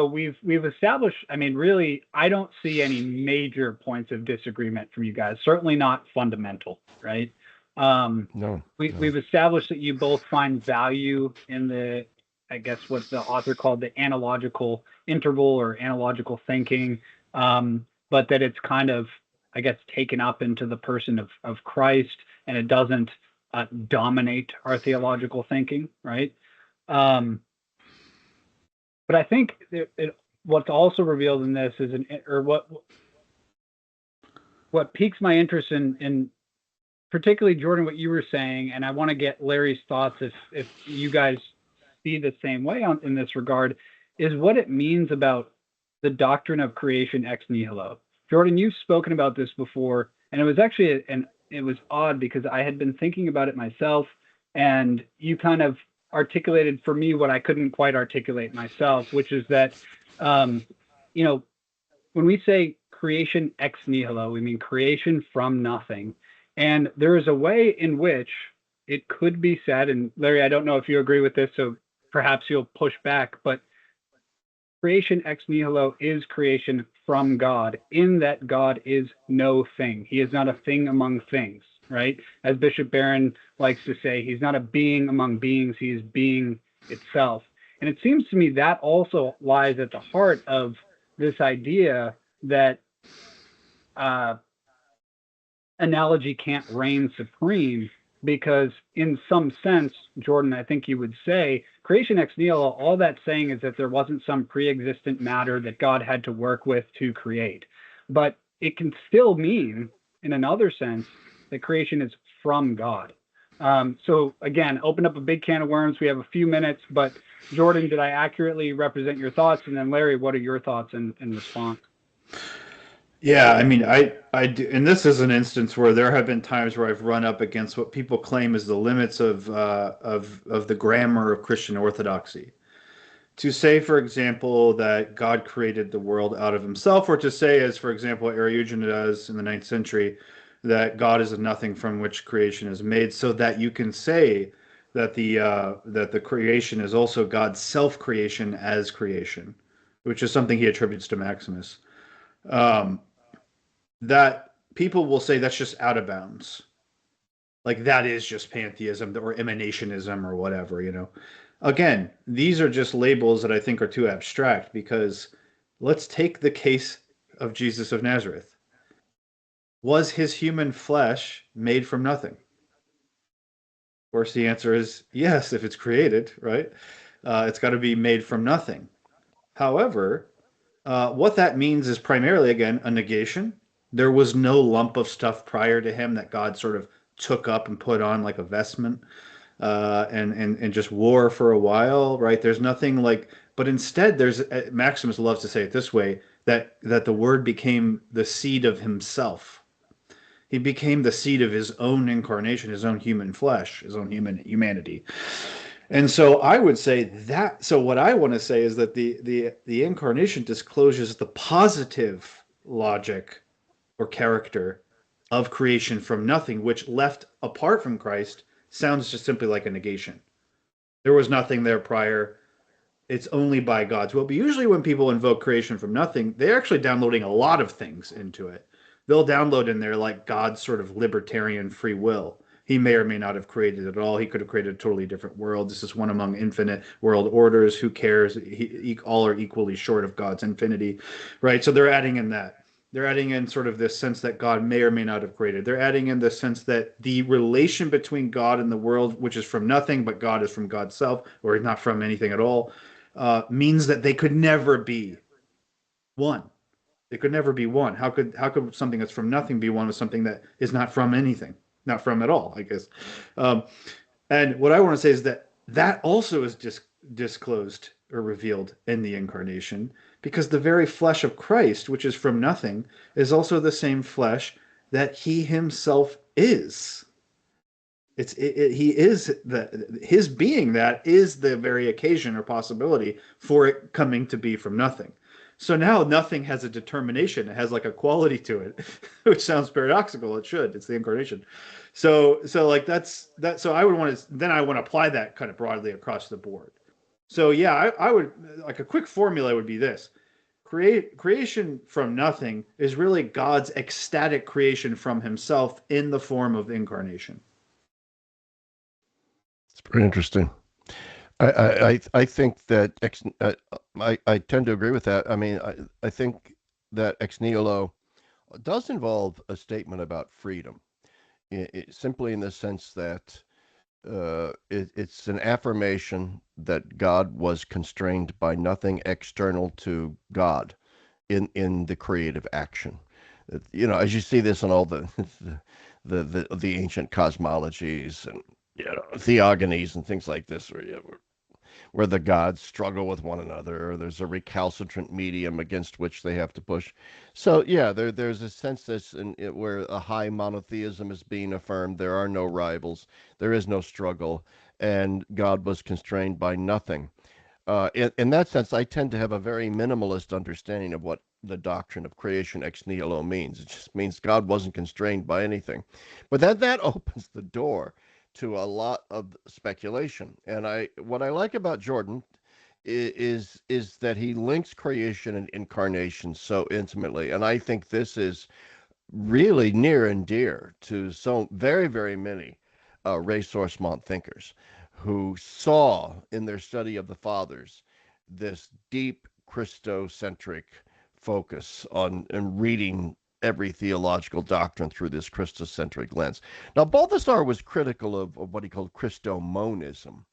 we've established. I mean, really, I don't see any major points of disagreement from you guys. Certainly not fundamental, right? No. We've established that you both find value in the, I guess, what the author called the analogical interval or analogical thinking, but that it's kind of, I guess, taken up into the person of Christ, and it doesn't dominate our theological thinking, right? But I think what's also revealed in this is what piques my interest in particularly, Jordan, what you were saying, and I want to get Larry's thoughts if you guys see the same way in this regard, is what it means about the doctrine of creation ex nihilo. Jordan, you've spoken about this before, and it was actually it was odd because I had been thinking about it myself, and you kind of articulated for me what I couldn't quite articulate myself, which is that when we say creation ex nihilo, we mean creation from nothing. And there is a way in which it could be said, and Larry, I don't know if you agree with this, so perhaps you'll push back, but creation ex nihilo is creation from God, in that God is no thing. He is not a thing among things, right? As Bishop Barron likes to say, he's not a being among beings, he is being itself. And it seems to me that also lies at the heart of this idea that analogy can't reign supreme, because in some sense, Jordan, I think you would say creation ex nihilo, all that's saying is that there wasn't some pre-existent matter that God had to work with to create. But it can still mean, in another sense, that creation is from God. So again, open up a big can of worms. We have a few minutes, but Jordan, did I accurately represent your thoughts? And then Larry, what are your thoughts in response? Yeah, I mean, I do, and this is an instance where there have been times where I've run up against what people claim is the limits of the grammar of Christian orthodoxy. To say, for example, that God created the world out of himself, or to say, as for example, Ariugena does in the 9th century, that God is a nothing from which creation is made, so that you can say that the creation is also God's self-creation as creation, which is something he attributes to Maximus. That people will say that's just out of bounds. Like that is just pantheism or emanationism or whatever, Again, these are just labels that I think are too abstract, because let's take the case of Jesus of Nazareth. Was his human flesh made from nothing? Of course, the answer is yes, if it's created, right? It's got to be made from nothing. However, what that means is primarily, again, a negation. There was no lump of stuff prior to him that God sort of took up and put on like a vestment and just wore for a while, right? There's nothing like, but instead there's, Maximus loves to say it this way, that the Word became the seed of himself. He became the seed of his own incarnation, his own human flesh, his own humanity. And so I would say that, so what I want to say is that the incarnation discloses the positive logic or character of creation from nothing, which left apart from Christ sounds just simply like a negation. There was nothing there prior. It's only by God's will. But usually when people invoke creation from nothing, they're actually downloading a lot of things into it. They'll download in there like God's sort of libertarian free will. He may or may not have created it all. He could have created a totally different world. This is one among infinite world orders. Who cares? All are equally short of God's infinity, right? So they're adding in that. They're adding in sort of this sense that God may or may not have created. They're adding in the sense that the relation between God and the world, which is from nothing, but God is from God's self, or not from anything at all, means that they could never be one. They could never be one. How could something that's from nothing be one with something that is not from anything, not from at all, I guess. And what I want to say is that also is disclosed or revealed in the incarnation, because the very flesh of Christ, which is from nothing, is also the same flesh that he himself is. He is his being that is the very occasion or possibility for it coming to be from nothing. So now nothing has a determination. It has like a quality to it, which sounds paradoxical. It should. It's the incarnation. So like that's that. So I want to apply that kind of broadly across the board. So yeah, I would, like, a quick formula would be this: creation from nothing is really God's ecstatic creation from himself in the form of the incarnation. It's pretty interesting. I think that I tend to agree with that. I mean, I think that ex nihilo does involve a statement about freedom, simply in the sense that it's an affirmation that God was constrained by nothing external to God in the creative action. You know, as you see this in all the ancient cosmologies and, you know, theogonies and things like this, where the gods struggle with one another, or there's a recalcitrant medium against which they have to push. So yeah, there's a sense where a high monotheism is being affirmed. There are no rivals. There is no struggle, and God was constrained by nothing. In that sense, I tend to have a very minimalist understanding of what the doctrine of creation ex nihilo means. It just means God wasn't constrained by anything. But that opens the door to a lot of speculation. And what I like about Jordan is that he links creation and incarnation so intimately. And I think this is really near and dear to so very, very many Ressourcement thinkers who saw in their study of the fathers this deep Christocentric focus on and reading every theological doctrine through this Christocentric lens. Now, Balthasar was critical of what he called Christomonism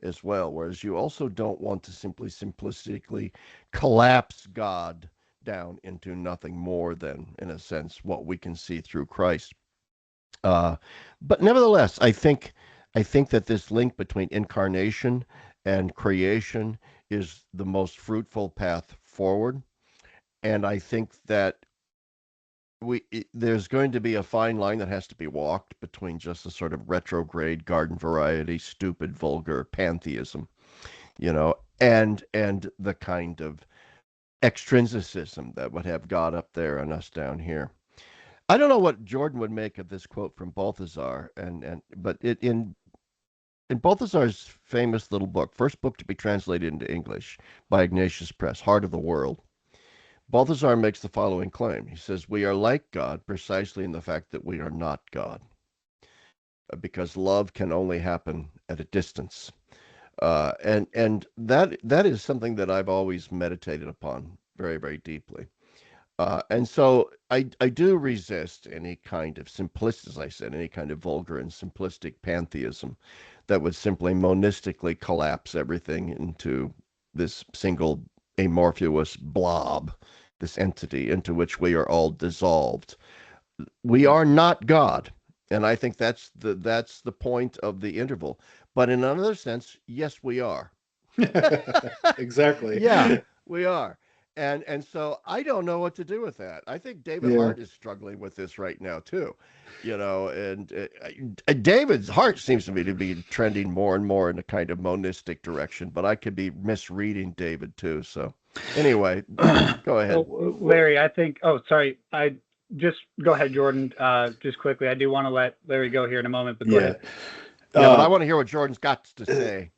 as well, whereas you also don't want to simplistically collapse God down into nothing more than, in a sense, what we can see through Christ. But nevertheless, I think that this link between incarnation and creation is the most fruitful path forward. And I think that there's going to be a fine line that has to be walked between just a sort of retrograde, garden variety, stupid, vulgar pantheism, you know, and the kind of extrinsicism that would have God up there and us down here. I don't know what Jordan would make of this quote from Balthasar, but in Balthasar's famous little book, first book to be translated into English by Ignatius Press, Heart of the World, Balthasar makes the following claim. He says, "We are like God precisely in the fact that we are not God, because love can only happen at a distance." And that is something that I've always meditated upon very, very deeply. And so I do resist any kind of simplistic, as I said, any kind of vulgar and simplistic pantheism that would simply monistically collapse everything into this single amorphous blob, this entity into which we are all dissolved. We are not God. And I think that's the point of the interval. But in another sense, yes, we are. Exactly. Yeah, we are. And so I don't know what to do with that. I think David Hart is struggling with this right now too, you know. And David's Hart seems to me to be trending more and more in a kind of monistic direction. But I could be misreading David too. So anyway, go ahead, Larry. I think. Oh, sorry. I just go ahead, Jordan. Just quickly, I do want to let Larry go here in a moment, but go ahead. Yeah, but I want to hear what Jordan's got to say.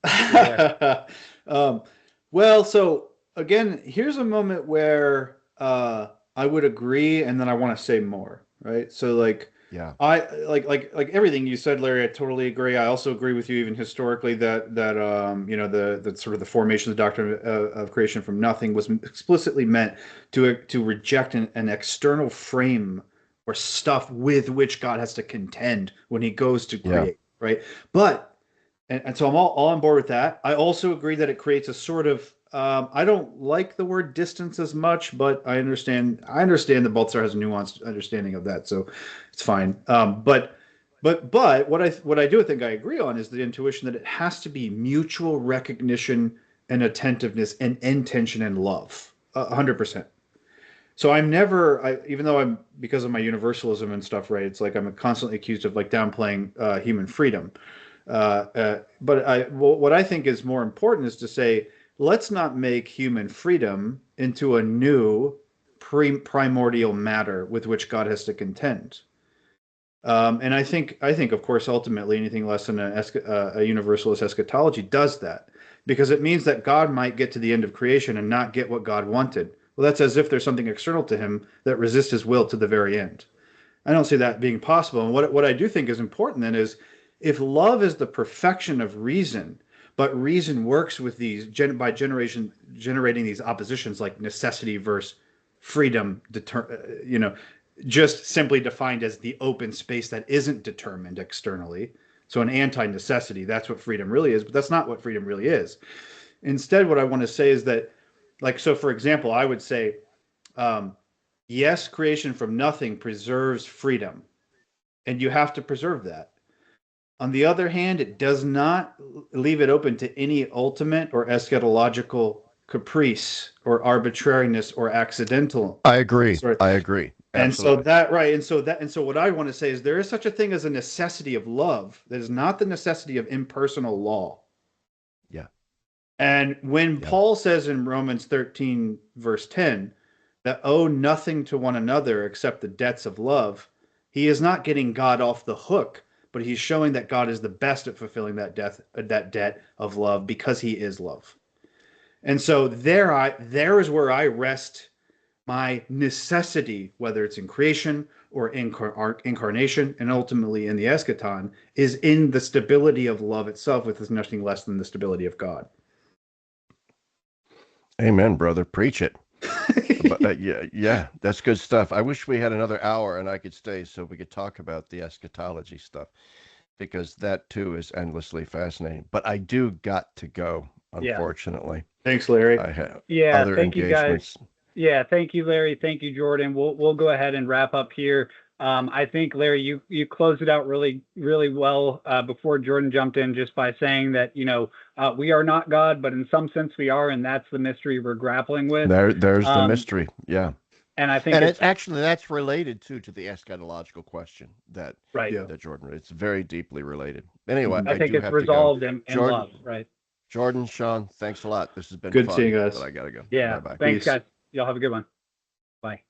Well, so again, here's a moment where I would agree, and then I want to say more, right? So, like, Yeah. I like everything you said, Larry. I totally agree. I also agree with you, even historically, that you know, the sort of the formation of the doctrine of creation from nothing was explicitly meant to reject an external frame or stuff with which God has to contend when He goes to Yeah. create, right? But and so I'm all on board with that. I also agree that it creates a sort of I don't like the word distance as much, but I understand that Baltzar has a nuanced understanding of that, so it's fine. But what I do think I agree on is the intuition that it has to be mutual recognition and attentiveness and intention and love, 100%. So I'm never, even though I'm, because of my universalism and stuff, right? It's like I'm constantly accused of like downplaying human freedom. But what I think is more important is to say, let's not make human freedom into a new primordial matter with which God has to contend. And I think, of course, ultimately anything less than a universalist eschatology does that, because it means that God might get to the end of creation and not get what God wanted. Well, that's as if there's something external to him that resists his will to the very end. I don't see that being possible. And what I do think is important then is, if love is the perfection of reason, but reason works with these generating these oppositions like necessity versus freedom, you know, just simply defined as the open space that isn't determined externally. So an anti-necessity, that's what freedom really is, but that's not what freedom really is. Instead, what I want to say is that, like, so for example, I would say, yes, creation from nothing preserves freedom, and you have to preserve that. On the other hand, it does not leave it open to any ultimate or eschatological caprice or arbitrariness or accidental. I agree. I agree. And Absolutely. so that, right. And so what I want to say is, there is such a thing as a necessity of love that is not the necessity of impersonal law. Yeah. And when Paul says in Romans 13, verse 10, that owe nothing to one another except the debts of love, he is not getting God off the hook, but he's showing that God is the best at fulfilling that debt of love, because he is love. And so there is where I rest my necessity, whether it's in creation or incarnation, and ultimately in the eschaton, is in the stability of love itself, which is nothing less than the stability of God. Amen, brother. Preach it. But, yeah, that's good stuff. I wish we had another hour and I could stay so we could talk about the eschatology stuff, because that too is endlessly fascinating. But I do got to go, unfortunately. Thanks, Larry. I have other thank engagements. You guys. Yeah, thank you, Larry. Thank you, Jordan. We'll go ahead and wrap up here. I think, Larry, you closed it out really, really well before Jordan jumped in, just by saying that, we are not God, but in some sense we are, and that's the mystery we're grappling with. There's the mystery. Yeah. And I think it's actually, that's related to the eschatological question that Jordan, it's very deeply related. Anyway, I think it's resolved in love, right? Jordan, Sean, thanks a lot. This has been good fun, seeing us. but I gotta go. Yeah. Bye-bye. Thanks, Peace. guys. Y'all have a good one. Bye.